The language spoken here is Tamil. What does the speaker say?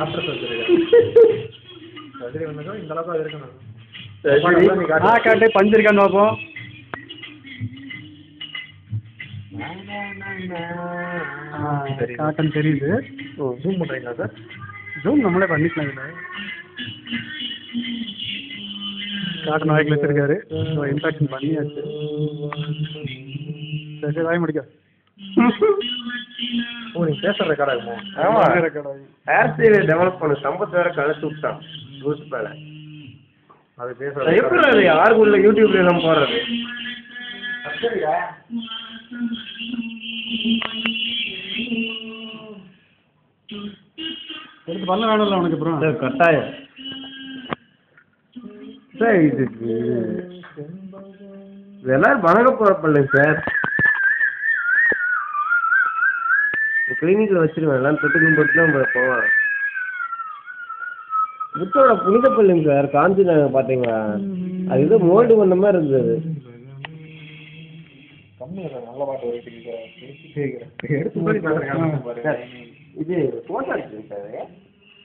ஆஃப்டர் சர்ஜரி சர்ஜரி வந்தாலும் இந்த அளவுக்கு இருக்கணும். காட்டு பஞ்சு இருக்கான்னு பார்ப்போம். காட்டன் தெரியுது. ஜூம் பண்ணுறீங்களா சார்? ஜூம் நம்மளே பண்ணிக்கலாம். இதில் காட்டன் வாய்க்கில் வச்சிருக்காரு. இன்ஃபெக்ஷன் பண்ணியாச்சு. சரி வாய் முடிக்க. ஓ நீங்கள் பேசுகிற ரெக்கார்ட் ஆகுமா? ஆமாம், ரெக்கார்ட் ஆகும். ஹேர் ஸ்டைல் டெவலப் பண்ண சம்பத் வேற கழிச்சு விட்டான் ரூஸ் மேலே. அது பேசுகிற எப்படி அது யாருக்குள்ள யூடியூப்ல எல்லாம் போடுறது? எடுத்து பண்ண வேணும்ல அவனுக்கு. அப்புறம் சார் கட்டாயம் சார் இதுக்கு இதெல்லாம் வணங்க போறப்பில்லைங்க சார். கிளினிக்கில் வச்சிருவேன் எல்லாம் தொட்டுக்கும் போட்டு தான் போவேன். புத்தோட புனித பள்ளிங்க சார், காஞ்சி நாங்கள் பார்த்தீங்களா? அது ஏதோ மோல்டு பண்ண மாதிரி இருந்தது. நல்ல பாட்டு இது ஃபோட்டோ இருக்குங்க சார்.